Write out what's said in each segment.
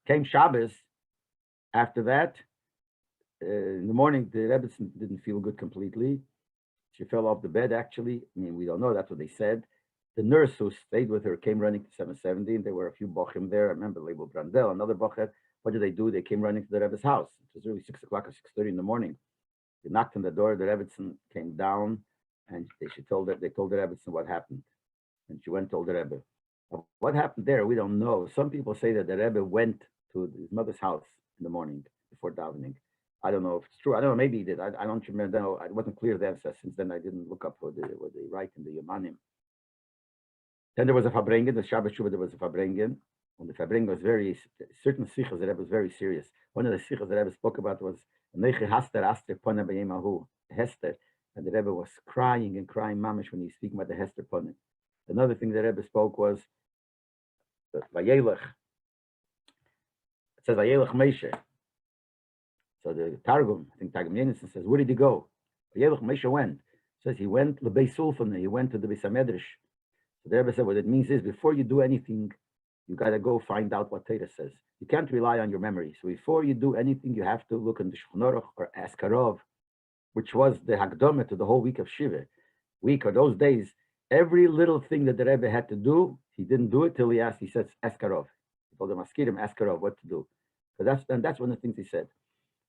Came Shabbos. After that, in the morning, the Rebbe didn't feel good completely. She fell off the bed, actually. I mean, we don't know. That's what they said. The nurse who stayed with her came running to 770. There were a few bochim there. I remember Leibel Brandel, another bocher. What did they do? They came running to the Rebbe's house. It was really 6 o'clock or 6:30 in the morning. They knocked on the door. The Rebbetzin came down, and they told the Rebbetzin what happened. And she went and told the Rebbe. What happened there, we don't know. Some people say that the Rebbe went to his mother's house in the morning before davening. I don't know if it's true. I don't know. Maybe he did. I don't remember. No, it wasn't clear then. So since then, I didn't look up what they write in the Yamanim. Then there was a Fabrengen. The Shabbat Shuvah, there was a Fabrengen. And the Fabrengen was certain sichas, the Rebbe was very serious. One of the sichas the Rebbe spoke about was Neche Haster Aster Pona B'Yemahu, Hester. And the Rebbe was crying and crying mamish when he's speaking about the Hester Pona. Another thing the Rebbe spoke was Vayelech. It says Vayelech Moshe. So the Targum, I think Targum Yenison says, where did he go? Vayelech Moshe went. It says he went Lebei Sulfan, he went to the Beis HaMedrash. So the Rebbe said, what it means is, before you do anything, you got to go find out what Torah says. You can't rely on your memory. So before you do anything, you have to look in the Zichronos or Askarov, which was the Hakdama to the whole week of Shiva. Week or those days, every little thing that the Rebbe had to do, he didn't do it till he asked. He said, Askarov. He told him, Askirim, Askarov, what to do. So that's one of the things he said.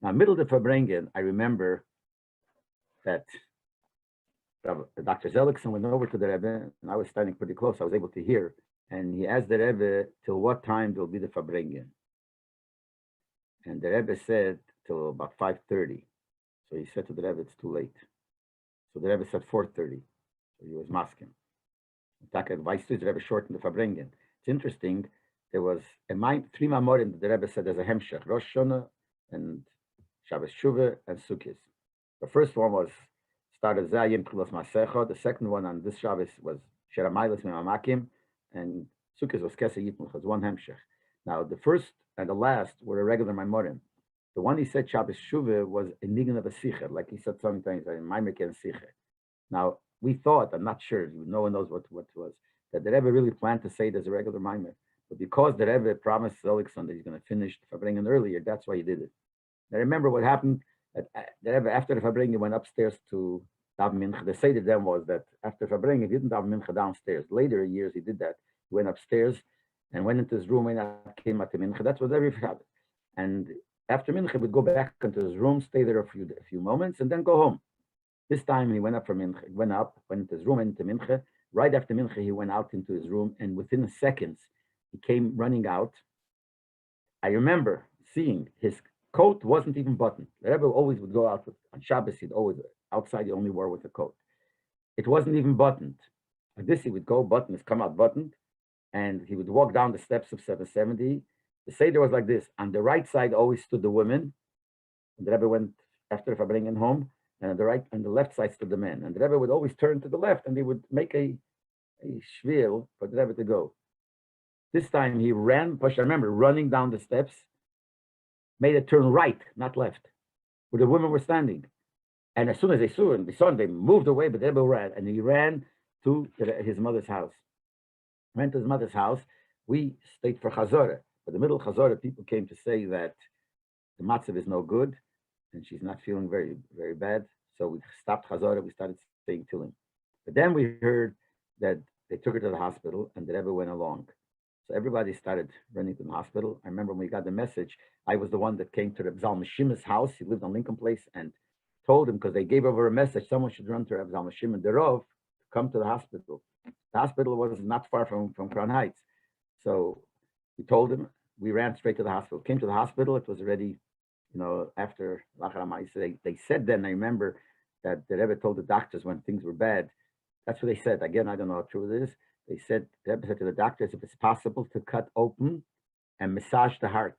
Now, middle of the Fabrengen, I remember that Dr. Zelikson went over to the Rebbe, and I was standing pretty close. I was able to hear. And he asked the Rebbe, till what time there will be the Fabrengen? And the Rebbe said, till about 5:30. So he said to the Rebbe, it's too late. So the Rebbe said 4:30. So he was masking. Taka advised the Rebbe shortened the Fabrengen. It's interesting. There was three mamorim that the Rebbe said as a hemshech, Rosh Hashanah and Shabbos Shuvah and Sukkot. The first one was started Zayim Kulos Masecha. The second one on this Shabbos was Sheramaylos Mimamakim, and Sukkot was Kesa Yitmuch, was one hemshech. Now the first and the last were a regular mamorim. The one he said Shabbos Shuvah was a nigun of a sicher, like he said sometimes in Maimek and Sicher. Now we thought, I'm not sure, no one knows what it was, that the Rebbe really planned to say it as a regular Maimek. But because the Rebbe promised Zelikson that he's going to finish the Fabrengen earlier, that's why he did it. Now remember what happened. That the Rebbe, after the Fabrengen, went upstairs to daven mincha. The Seder then was that after Fabrengen, he didn't daven mincha downstairs. Later years, he did that. He went upstairs and went into his room and came at the mincha. That's what every Shabbos. And after mincha, he would go back into his room, stay there a few moments, and then go home. This time he went up for mincha. Went into his room, and into mincha. Right after mincha, he went out into his room, and within seconds, he came running out. I remember seeing his coat wasn't even buttoned. The Rebbe always would go out on Shabbos. He'd always outside. He only wore with a coat. It wasn't even buttoned. Like this, he would go buttoned, come out buttoned, and he would walk down the steps of 770. The Seder was like this. On the right side always stood the women. And the Rebbe went after the Fabrengen home, and on the left side stood the men. And the Rebbe would always turn to the left, and he would make a shvil for the Rebbe to go. This time he ran, I remember running down the steps, made a turn right, not left, where the women were standing. And as soon as they saw him, they moved away, but the Rebbe ran, and he ran to his mother's house. Went to his mother's house. We stayed for Chazorah. But the middle of Chazorah, people came to say that the matzav is no good, and she's not feeling very, very bad. So we stopped Chazorah. We started saying Tillim. But then we heard that they took her to the hospital, and the Rebbe went along. So everybody started running to the hospital. I remember when we got the message, I was the one that came to Reb Zalman Shimon's house. He lived on Lincoln Place, and told him, because they gave over a message, someone should run to Reb Zalman Shimon Derov to come to the hospital. The hospital was not far from Crown Heights. So we told him, we ran straight to the hospital. Came to the hospital, it was already, after Lachar. They said then, I remember that the Rebbe told the doctors when things were bad. That's what they said. Again, I don't know how true it is. They said, the Rebbe said to the doctors, if it's possible to cut open and massage the heart.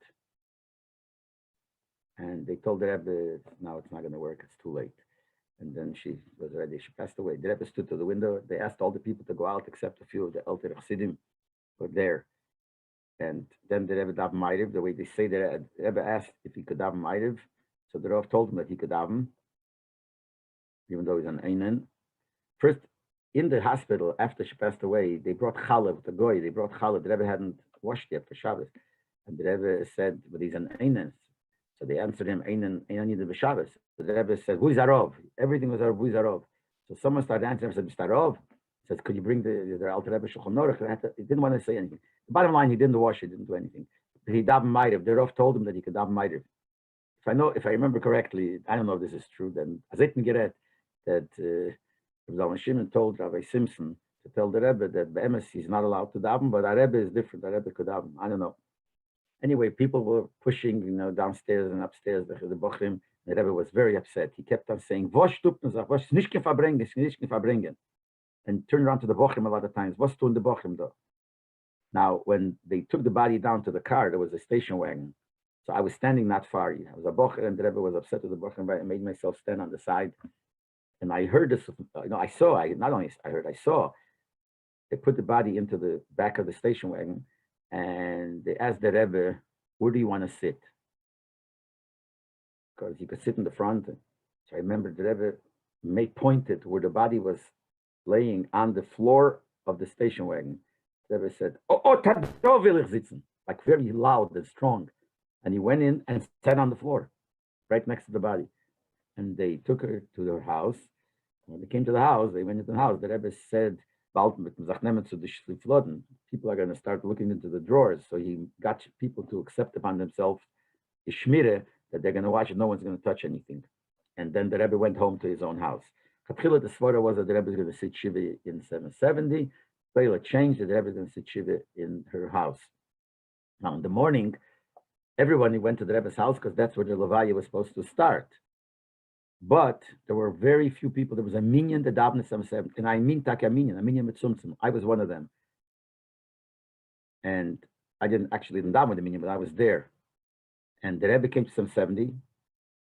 And they told the Rebbe, no, it's not going to work. It's too late. And then she was ready. She passed away. The Rebbe stood to the window. They asked all the people to go out except a few of the Elter Chassidim were there. And then the Rebbe daven Ma'ariv. The way they say that, the Rebbe asked if he could daven Ma'ariv. So the Rav told him that he could daven, even though he's an Einen. First, in the hospital, after she passed away, they brought challah with the goy. They brought challah. The Rebbe hadn't washed yet for Shabbos. And the Rebbe said, but he's an Einan. So they answered him, Einan Yidin B'Shabbos. So the Rebbe said, who is Arov? Everything was Arov, who is Arov? So someone started answering him and said, Mr. Arov? He said, could you bring the Alter Rebbe Shulchan Aruch? He didn't want to say anything. The bottom line, he didn't wash, he didn't do anything. But he daven Ma'ariv. The Rav told him that he could daven Ma'ariv. If I remember correctly, I don't know if this is true, then Azit Megeret, that Rabbi Shimon told Rabbi Simpson to tell the Rebbe that Be'emes he's not allowed to daven, but our Rebbe is different. Our Rebbe could daven. I don't know. Anyway, people were pushing, downstairs and upstairs, the Bochrim. The Rebbe was very upset. He kept on saying, "Was tut man sich, was nicht verbringen, nicht verbringen," and turned around to the Bochrim a lot of times. Was tun the Bochrim though? Now, when they took the body down to the car, there was a station wagon. So I was standing not far. I was a Bocher, and the Rebbe was upset with the Bocher. I made myself stand on the side, and I heard this. I saw. I saw. They put the body into the back of the station wagon, and they asked the Rebbe, "Where do you want to sit?" Because you could sit in the front. So I remember the Rebbe pointed where the body was laying on the floor of the station wagon. The Rebbe said, "Oh, da will ich sitzen," like very loud and strong. And he went in and sat on the floor, right next to the body. And they took her to their house. When they came to the house, they went into the house. The Rebbe said, people are going to start looking into the drawers. So he got people to accept upon themselves the shmire, that they're going to watch it, no one's going to touch anything. And then the Rebbe went home to his own house. Chatchila, the svara was that the Rebbe is going to sit shiva in 770. Leibel changed that the Rebbe is going to sit shiva in her house. Now in the morning, everyone went to the Rebbe's house because that's where the Levaya was supposed to start. But there were very few people. There was a minyan that davened 770, and I mean tak a minyan mitzumtzum. I was one of them. And I didn't daven with the minyan, but I was there. And the Rebbe came to 770,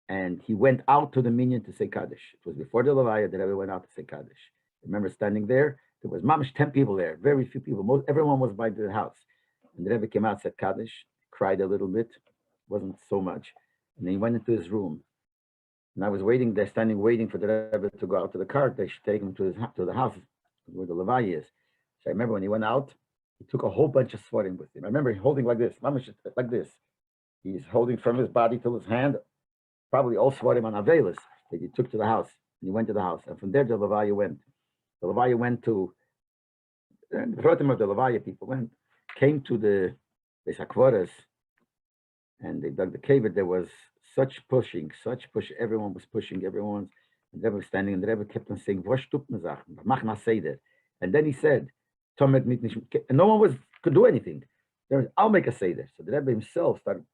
and he went out to the minyan to say Kaddish. It was before the Levaya, the Rebbe went out to say Kaddish. I remember standing there. There was mamish 10 people there, very few people. Everyone was by the house. And the Rebbe came out, said Kaddish, cried a little bit, wasn't so much. And then he went into his room. And I was waiting there, waiting for the Rebbe to go out to the car. They should take him to the house where the Levaya is. So I remember when he went out, he took a whole bunch of svarim with him. I remember holding like this, like this. He's holding from his body to his hand, probably all svarim on avelis that he took to the house. And he went to the house. And from there, the Levaya went. The Levaya went to, and the Rotem of the Levaya people came to the Sakvaras, and they dug the cave. There was such push. Everyone was pushing, and the Rebbe was standing, and the Rebbe kept on saying, "Vosh tut man sich, mach na seder." And then he said, "Tomet mit nicht," and no one could do anything. I'll make a seder. So the Rebbe himself started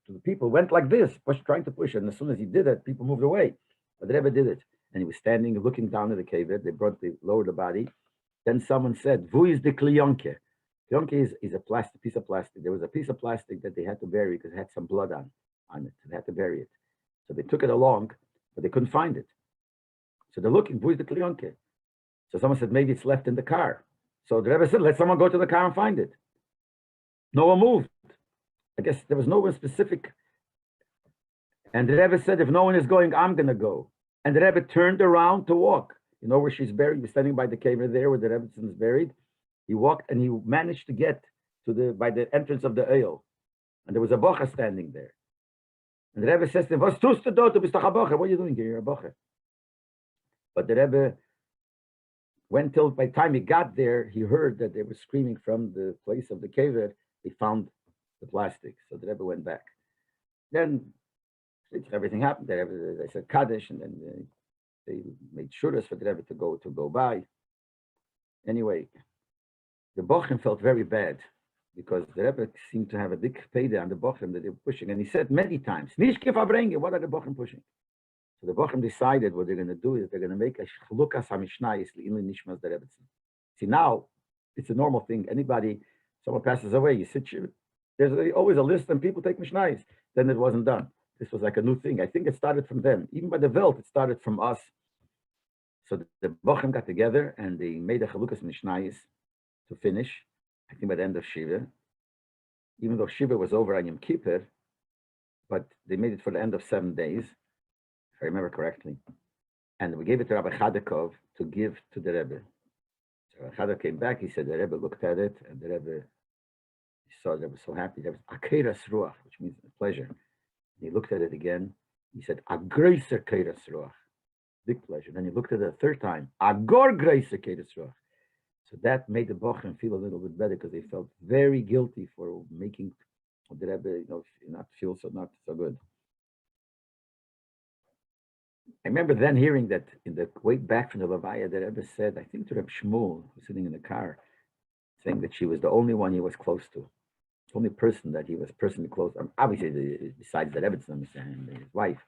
to the people, went like this, trying to push, and as soon as he did it, people moved away. But the Rebbe did it, and he was standing, looking down at the cave. They lowered the body. Then someone said, "Vu is the kliyonke?" Kliyonke is a piece of plastic. There was a piece of plastic that they had to bury because it had some blood on it. So they had to bury it. So they took it along, but they couldn't find it. So they're looking, "Vu is the kliyonke?" So someone said, "Maybe it's left in the car." So the Rebbe said, "Let someone go to the car and find it." No one moved. I guess there was no one specific. And the Rebbe said, "If no one is going, I'm going to go." And the Rebbe turned around to walk. You know where she's buried? He was standing by the cave there where the Rebbe is buried. He walked and he managed to get by the entrance of the Eil. And there was a bocher standing there. And the Rebbe says to him, "Was tust du dort? Du bist doch a bocher. What are you doing here? You're a bocher." But the Rebbe went till by the time he got there, he heard that they were screaming from the place of the cave. They found the plastic. So the Rebbe went back. Then everything happened. They said Kaddish, and then they made shuras for the Rebbe to go by. Anyway, the Bochum felt very bad because the Rebbe seemed to have a big payday on the Bochum that they were pushing. And he said many times, "Nicht verbringen." What are the Bochum pushing? So the Bochum decided what they're going to do is they're going to make a chlukas hamishnayis li'ilin nishmas the Rebbe. See, now it's a normal thing. Someone passes away, you sit. There's always a list, and people take mishnayis. Then it wasn't done. This was like a new thing. I think it started from them. Even by the Welt, it started from us. So the Bochum got together and they made a chalukas mishnayis to finish. I think by the end of Shiva, even though Shiva was over on Yom Kippur, but they made it for the end of 7 days, if I remember correctly. And we gave it to Rabbi Chadakov to give to the Rebbe. So Rabbi Chadakov came back. He said the Rebbe looked at it, and the Rebbe He saw that, was so happy. That was Akeras Ruach, which means pleasure. And he looked at it again. He said, Agreiser Keras Ruach, big pleasure. Then he looked at it a third time, Agor Greiser Keras Ruach. So that made the Bochum feel a little bit better because they felt very guilty for making the Rebbe, not feel not so good. I remember then hearing that in the way back from the Levaya, the Rebbe said, I think to Reb Shmuel, who was sitting in the car, saying that she was the only one he was close to, the only person that he was personally close. Obviously, besides the Rebbe and his wife,